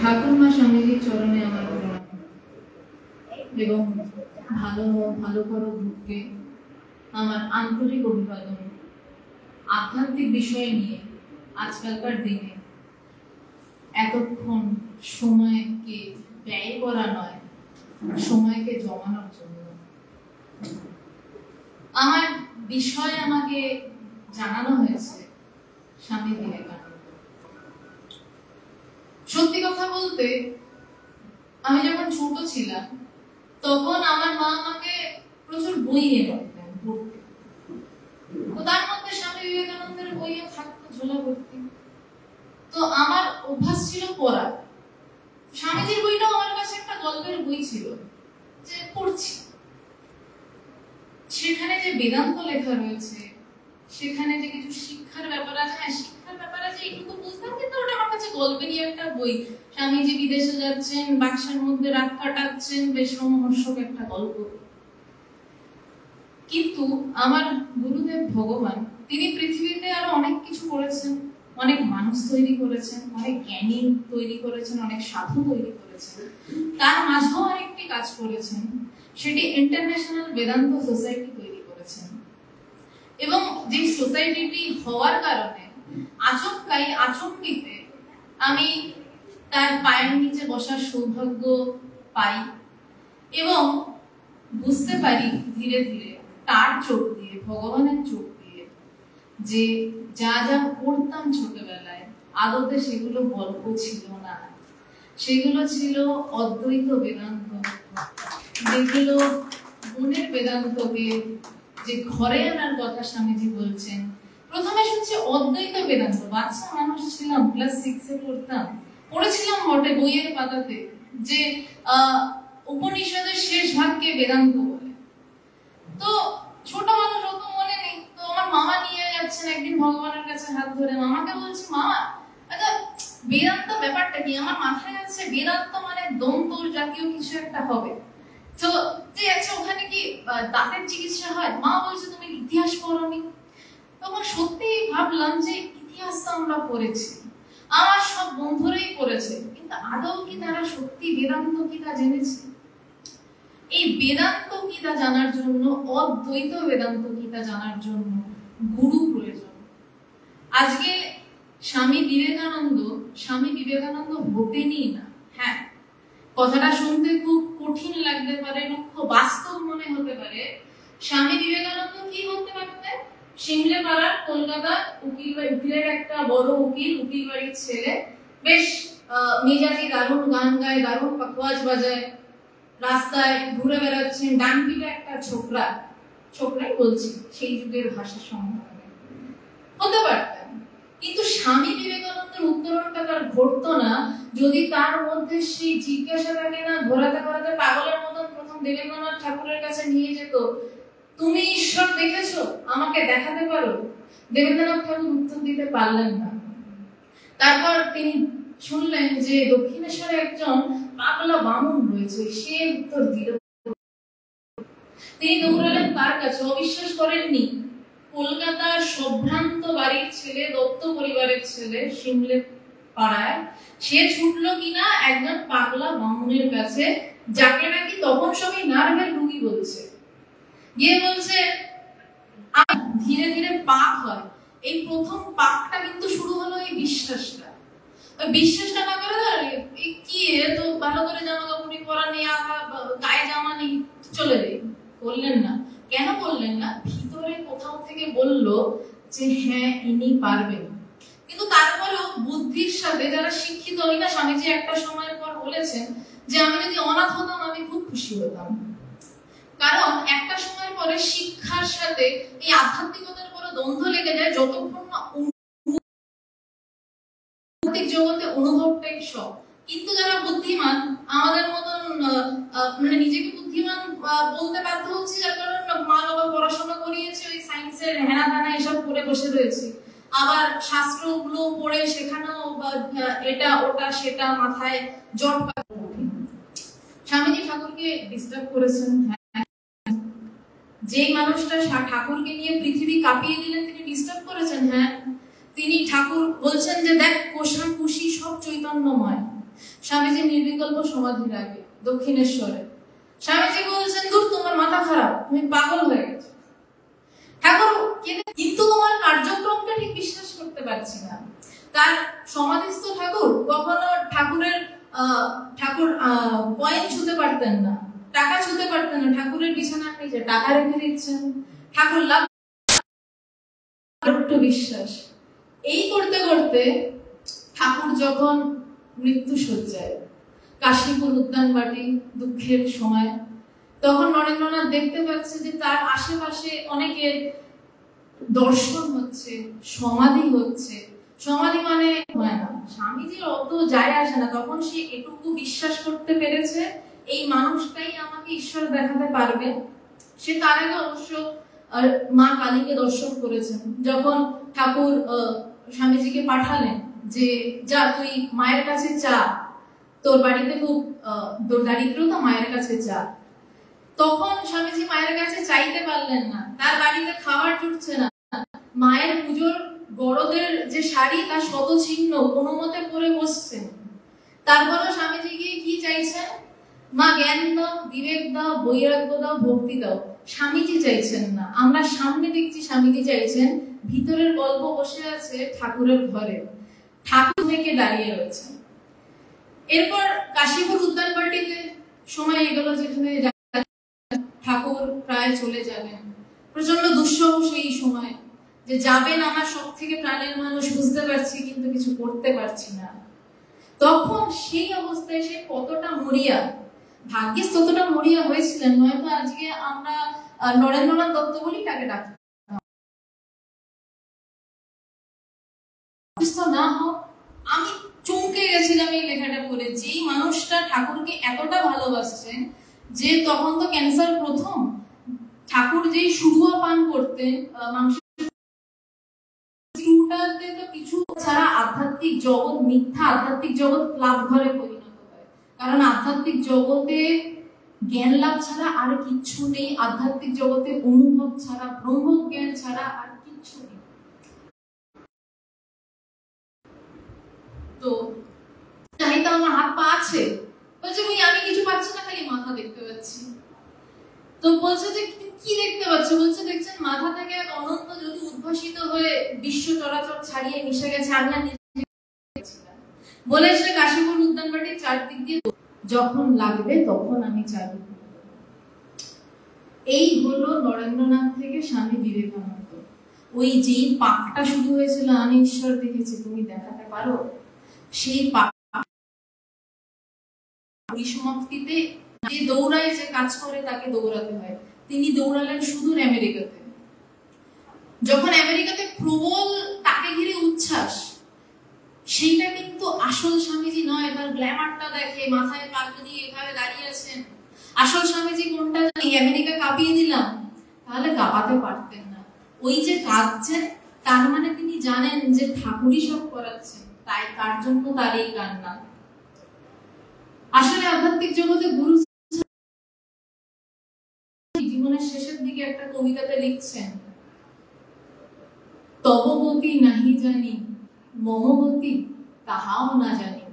ঠাকুরমা স্বামীজির চরণে আমার প্রণাম এবং ভালো ভালো করো গ্রুপকে আমার আন্তরিক অভিবাদন। আধ্যাত্মিক বিষয় নিয়ে আজকালকার দিনে এতক্ষণ সময়কে ব্যয় করা নয়, সময়কে জমানোর জন্য। আমার বিষয় আমাকে জানানো হয়েছে স্বামী বিবেকানন্দ। সত্যি কথা বলতে, আমি যখন ছোট ছিলাম তখন আমার মা আমাকে প্রচুর বই এনে দিতেন পড়তে। তো তার মধ্যে স্বামী বিবেকানন্দের বইও থাকতো ঝোলা ভর্তি। তো আমার অভ্যাস ছিল পড়া। স্বামীজির বইটাও আমার কাছে একটা গল্পের বই ছিল, যে পড়ছি। সেখানে যে বেদান্ত লেখা রয়েছে, সেখানে যে কিছু শিক্ষার ব্যাপার আছে, শিক্ষার ব্যাপার আছে এইটুকু বুঝতাম, কিন্তু ওটা আমার কাছে গল্পেরই একটা বই। স্বামীজি বিদেশে যাচ্ছেন, বাক্সের মধ্যে রাত কাটাচ্ছেন, বেশ রোমহর্ষক একটা গল্প। কিন্তু আমার গুরুদেব ভগবান, তিনি পৃথিবীতে আরো অনেক কিছু করেছেন। অনেক মানুষ তৈরি করেছেন, অনেক জ্ঞানী তৈরি করেছেন, অনেক সাধু তৈরি করেছেন। তার মাঝেও আরেকটি কাজ করেছেন, সেটি ইন্টারন্যাশনাল বেদান্ত সোসাইটি তৈরি করেছেন। এবং যে সোসাইটিটি হওয়ার কারণে আচমকিতে আমি তার পায়ের নিচে বসার সৌভাগ্য পাই এবং বুঝতে পারি ধীরে ধীরে তার চোখ দিয়ে, ভগবানের চোখ দিয়ে, যে যা যা পড়তাম ছোটবেলায় আদতে সেগুলো গল্প ছিল না, সেগুলো ছিল অদ্বৈত বেদান্ত। যেগুলো মনের বেদান্তকে যে ঘরে আনার কথা স্বামীজি বলছেন। প্রথমে শুনছি অদ্বৈত বেদান্ত, বাচ্চা মানুষ ছিলাম, ক্লাস 6 এ পড়তাম, পড়েছিলাম বটে বইয়ের পাতাতে যে উপনিষদের শেষ ভাগকে বেদান্ত বলে। তো ছোট মানুষ অত মনে নেই। তো আমার মামা নিয়ে যাচ্ছেন একদিন ভগবানের কাছে হাত ধরে। মামাকে বলছি, মামা আচ্ছা বেদান্ত ব্যাপারটা কি? আমার মাথায় আছে বেদান্ত মানে দন্ত জাতীয় কিছু একটা হবে। তো আচ্ছা ওখানে কি দাঁতের চিকিৎসা হয়? মা বলছে তুমি ইতিহাস পড়োনি। তখন সত্যি ভাবলাম যে ইতিহাস তো আমরা পড়েছি, আমার সব বন্ধুরাই পড়েছে, কিন্তু আদৌ কি তারা সত্যি বেদান্ত কি তা জেনেছে? এই বেদান্ত কি তা জানার জন্য, অদ্বৈত বেদান্ত কি তা জানার জন্য গুরু প্রয়োজন। আজকে স্বামী বিবেকানন্দ হতেনই না। হ্যাঁ, কথাটা শুনতে খুব কঠিন লাগতে পারে, খুব বাস্তব মনে হতে পারে। স্বামী বিবেকানন্দ কি হতে পারতেন? সিমলে পাড়ার কলকাতা উকিলের একটা বড় উকিল বাড়ির ছেলে, বেশ মেজাজি, দারুণ গান গায়, দারুণ পাখওয়াজ বাজায়, রাস্তায় ঘুরে বেড়াচ্ছেন, ডান পিঠে একটা ছোকরাই বলছি সেই যুগের ভাষার সম্বন্ধে হতে পারতেন। কিন্তু স্বামী বিবেকানন্দের উত্তরণটা তার ঘটতো না যদি তার মধ্যে সেই জিজ্ঞাসাটাকে না ঘোরাতে ঘোরাতে পাগলের মতন প্রথম দেবেন্দ্রনাথ ঠাকুরের কাছে নিয়ে যেত, তুমি ঈশ্বর দেখেছো, আমাকে দেখাতে পারো? দেবেন্দ্রনাথ ঠাকুর উত্তর দিতে পারলেন না। তারপর তিনি শুনলেন যে দক্ষিণেশ্বরে একজন পাগলা বামুন রয়েছে, সে উত্তর দিল। তিনি দৌড়ালেন তার কাছে। অবিশ্বাস করেননি, কলকাতার সম্ভ্রান্ত বাড়ির ছেলে, দত্ত পরিবারের ছেলে, সিমলে পাড়ায়, সে ছুটলো কিনা একজন পাগলা বামুনের কাছে, যাকে নাকি তখন সবাই নার্ভের রোগী বলছে। গিয়ে বলছে ধীরে ধীরে পাক হয়। এই প্রথম পাকটা কিন্তু শুরু হলো এই বিশ্বাসটা। ওই বিশ্বাসটা না করে কি তো ভালো করে জামা কাপড় পরা নেই, গায়ে জামা নেই, চলে যাই। বললেন না। কেন বললেন না? ভিতরে কোথাও থেকে বলল যে হ্যাঁ ইনি পারবেন। কিন্তু তারপরেও বুদ্ধির সাথে, যারা শিক্ষিত হই না, স্বামীজি একটা সময়ের পর বলেছেন যে আমি যদি অনাথ হতাম আমি খুব খুশি হতাম। কারণ একটা সময়ের পরে শিক্ষার সাথে এই আধ্যাত্মিকতার উপর দ্বন্দ্ব লেগে যায়, যতক্ষণ না জগতে অনুভবটাই সব। কিন্তু যারা বুদ্ধিমান, আমাদের মতন মানে নিজেকে বুদ্ধিমান বলতে বাধ্য হচ্ছে, যার কারণ মা বাবা পড়াশোনা করিয়েছে, ওই সায়েন্সের হেনা দানা এসব করে বসে রয়েছে। আবার শাস্ত্রগুলো পড়ে সেখানেও এটা ওটা সেটা মাথায় জট পাকা। স্বামীজি ঠাকুরকে ডিস্টার্ব করেছেন। যে মানুষটা ঠাকুরকে নিয়ে পৃথিবী কাঁপিয়ে দিলেন, তিনি ডিস্টার্ব করেছেন। হ্যাঁ, তিনি ঠাকুর বলছেন যে দেখ কোষাকুষি সব চৈতন্যময়, স্বামীজি নির্বিকল্প সমাধির আগে দক্ষিণেশ্বরে স্বামীজি বলছেন, দূর তোমার মাথা খারাপ, তুমি পাগল হয়ে গেছো। ঠাকুর কিন্তু তোমার কার্যক্রমটা ঠিক বিশ্বাস করতে পারছি না। তার সমাধিস্থ ঠাকুর কখনো ঠাকুর কয়েন ছুঁতে পারতেন না, টাকা ছুঁতে পারতেন না, ঠাকুরের বিছানার নিচে টাকা রেখে দিচ্ছেন, ঠাকুর লাভ বিশ্বাস। এই করতে করতে ঠাকুর যখন মৃত্যু শয্যায়, কাশীপুর উদ্যানবাটি দুঃখের সময়, তখন নরেন্দ্রনাথ দেখতে পাচ্ছে যে তার আশেপাশে অনেকের দর্শন হচ্ছে, সমাধি হচ্ছে। সমাধি মানে হয় না, স্বামীজির অত যায় আসে না। তখন সে এটুকু বিশ্বাস করতে পেরেছে এই মানুষটাই আমাকে ঈশ্বর দেখাতে পারবে। সে তার আগে অবশ্য মা কালীকে দর্শন করেছেন। যখন ঠাকুর স্বামীজিকে পাঠালেন যে যা তুই মায়ের কাছে চা, তোর বাড়িতে খুব দারিদ্রতা, মায়ের কাছে চা। তখন স্বামীজি মায়ের কাছে চাইতে পারলেন না, তার বাড়িতে খাবার জুটছে না, মায়ের পুজোর বড়দের যে শাড়ি তার শত ছিন্ন, কোনো মতে পরে বসছেন। তারপরে স্বামীজি গিয়ে কি চাইছেন? মা জ্ঞান দাও, বিবেক দাও, বৈরাগ্য দাও, ভক্তি দাও। স্বামীজি চাইছেন না, আমরা সামনে দেখছি স্বামীজি চাইছেন। ভিতরের গল্প বসে আছে ঠাকুরের ঘরে, ঠাকুর থেকে দাঁড়িয়ে রয়েছে। এরপর কাশীপুর উদ্যানবাটিতে সময় এগুলো, যেখানে ঠাকুর প্রায় চলে যাবেন, প্রচন্ড দুঃসহ সেই সময়, যে যাবেন আমার সব থেকে প্রাণের মানুষ, বুঝতে পারছি কিন্তু কিছু করতে পারছি না। তখন সেই অবস্থায় সে কতটা মরিয়া, ভাগ্যিস ততটা মরিয়া হয়েছিলেন, নয়তো আজকে আমরা নরেন্দ্রনাথ দত্ত বলি তাকে ডাকতাম না হোক। আমি চমকে গেছিলাম এই লেখাটা পড়ে, যেই মানুষটা ঠাকুরকে এতটা ভালোবাসছেন, যে তখন তো ক্যান্সার প্রথম, ঠাকুর যেই শুরুয়া পান করতেন মাংস, কিছু ছাড়া আধ্যাত্মিক জগৎ মিথ্যা, আধ্যাত্মিক জগৎ লাভ ঘরে পরিণত হয়। কারণ আধ্যাত্মিক জগতে জ্ঞান লাভ ছাড়া আর কিচ্ছু নেই, আধ্যাত্মিক জগতে অনুভব ছাড়া, ব্রহ্ম জ্ঞান ছাড়া আর কিচ্ছু নেই। তো চাইতে আমার হাত পা আছে, বলছে আমি কিছু পাচ্ছি না, খালি মাথা দেখতে পাচ্ছি। তো বলছে যে কি দেখতে পাচ্ছ? বলছে দেখছেন মাথা থেকে এক অনন্ত যদি উদ্ভাসিত হয়ে বিশ্ব চরাচর ছাড়িয়ে মিশে গেছে, আমি আর বলে সে কাশীপুর উদ্যানবাটির চারদিক দিয়ে, যখন লাগবে তখন আমি চাইব। এই হলো নরেন্দ্রনাথ থেকে স্বামী বিবেকানন্দ। ওই যে পাকটা শুরু হয়েছিল, আমি ঈশ্বর দেখেছি, তুমি দেখাতে পারো, সেই পাক পরিসমাপ্তিতে যে দৌড়ায়, যে কাজ করে তাকে দৌড়াতে হয়। তিনি দৌড়ালেন সুদূর আমেরিকাতে। যখন আমেরিকাতে প্রবল তাকে ঘিরে উচ্ছ্বাস, সেইটা কিন্তু আসল স্বামীজি নয়। তার গ্ল্যামারটা দেখে, মাথায় পাগড়ি দিয়ে এভাবে দাঁড়িয়ে আছেন। আসল স্বামীজি কোনটা? আমেরিকা কাঁপিয়ে দিলাম, তাহলে কাঁপাতে পারতেন না। ওই যে কাঁদছেন, তার মানে তিনি জানেন যে ঠাকুরই সব করাচ্ছেন, তাই তার জন্য তার এই কান্না। আসলে আধ্যাত্মিক জগতে গুরু জীবনের শেষের দিকে একটা কবিতাতে লিখছেন, তবগতি নাহি জানি, মমগতি তাহাও না জানি।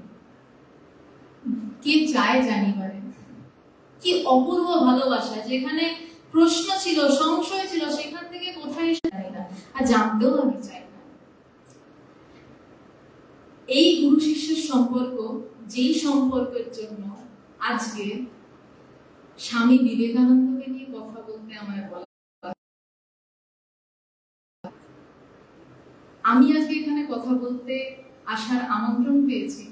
কে চায় জানিবারে? কি অপূর্ব ভালোবাসা! যেখানে প্রশ্ন ছিল, সংশয় ছিল, সেখান থেকে কোথায় জানি না, আর জানতেও আমি চাই না। এই গুরু শিষ্যের সম্পর্ক, যেই সম্পর্কের জন্য আজকে স্বামী বিবেকানন্দকে নিয়ে কথা বলতে আমায় বলা, আমি আজকে এখানে কথা বলতে আসার আমন্ত্রণ পেয়েছি।